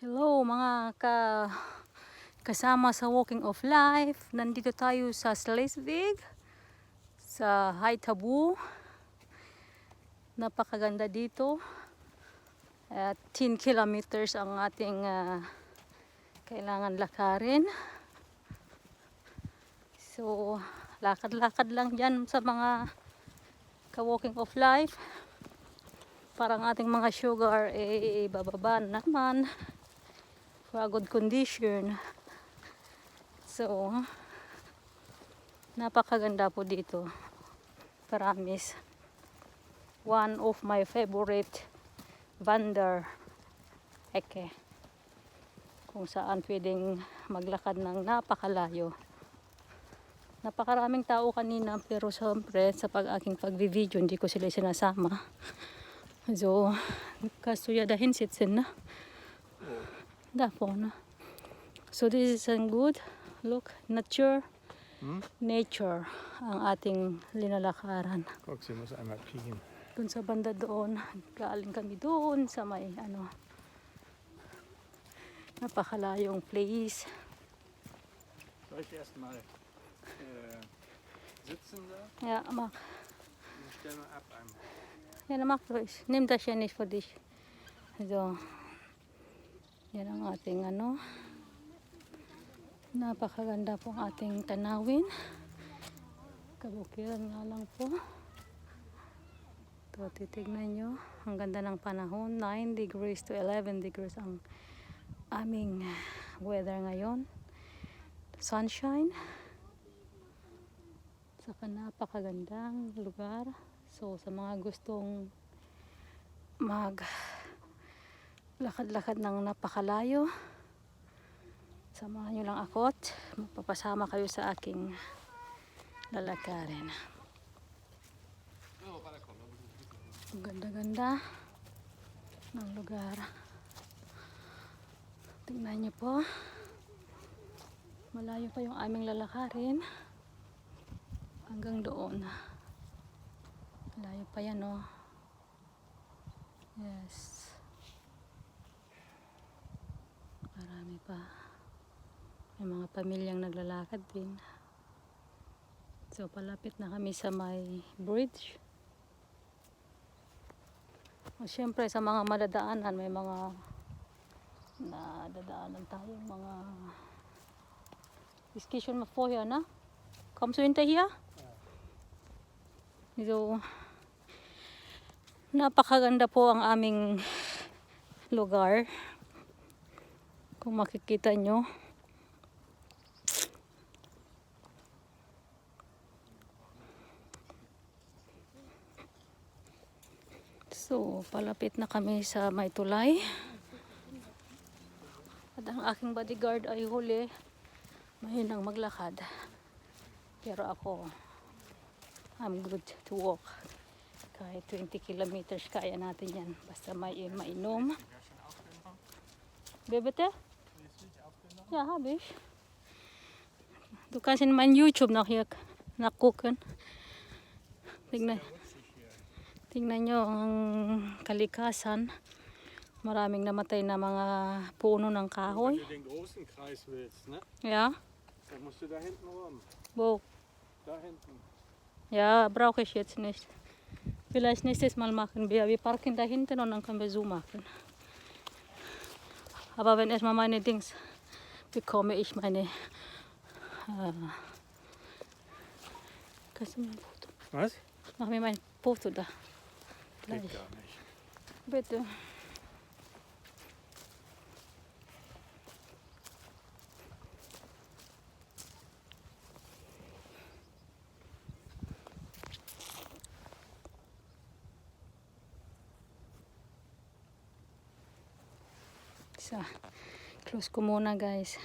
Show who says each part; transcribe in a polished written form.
Speaker 1: Hello mga kasama sa Walking of Life. Nandito tayo sa Schleswig, sa Haithabu. Napakaganda dito. At 10 kilometers ang ating kailangan lakarin. So, lakad-lakad lang dyan sa mga ka-Walking of Life. Parang ating mga sugar bababa naman for a good condition. So, napakaganda po dito. Promise. One of my favorite wander eke. Kung saan pwedeng maglakad ng napakalayo. Napakaraming tao kanina, pero siyempre sa aking pag-video hindi ko sila sinasama. So, kasuya dahin sitsin na. Dapo na. So this is a good look, nature ang ating linalakaran.
Speaker 2: Guck, sie muss einmal pieken.
Speaker 1: Dun sa banda doon, galing kami doon sa may napakalayong place.
Speaker 2: Soll ich erstmal sitzen da?
Speaker 1: Ja, mach.
Speaker 2: Ich stell mal ab einmal.
Speaker 1: Ja, mach ruhig. Nimm das ja nicht für dich. So. Yan ang ating napakaganda po ang ating tanawin. Kabukiran nga lang po. Ito, titignan nyo. Ang ganda ng panahon. 9 degrees to 11 degrees ang aming weather ngayon. Sunshine. Saka napakagandang lugar. So, sa mga gustong lakad-lakad ng napakalayo, samahan nyo lang ako at magpapasama kayo sa aking lalakarin. Ang ganda-ganda ng lugar. Tingnan nyo po, malayo pa yung aming lalakarin hanggang doon. Malayo pa yan, oh. Yes. Marami pa. May mga pamilyang naglalakad din. So, palapit na kami sa may bridge. O, syempre, sa mga madadaanan, may mga nadadaanan tayong mga discussion mo po yan, ha? Kommst du hinterher? So, napakaganda po ang aming lugar. Kung makikita nyo. So, palapit na kami sa may tulay. At ang aking bodyguard ay huli. Mahinang maglakad. Pero ako, I'm good to walk. Kahit 20 kilometers kaya natin yan. Basta may mainom. Bebete? Ja, habe ich. Du kannst in mein YouTube nachher nachgucken. Tingnan nyo ang kalikasan. Maraming namatay na mga puno ng kahoy.
Speaker 2: Wenn du den großen Kreis willst, ne?
Speaker 1: Ja.
Speaker 2: Dann musst du da hinten rum.
Speaker 1: Wo?
Speaker 2: Da hinten.
Speaker 1: Ja, brauche ich jetzt nicht. Vielleicht nächstes Mal machen wir. Wir parken da hinten und dann können wir so machen. Aber wenn erstmal meine Dings bekomme ich meine kannst du mir ein Foto?
Speaker 2: Was?
Speaker 1: Mach mir mein Foto da.
Speaker 2: Geht
Speaker 1: Gleich.
Speaker 2: gar nicht.
Speaker 1: Bitte. So, close ko muna guys.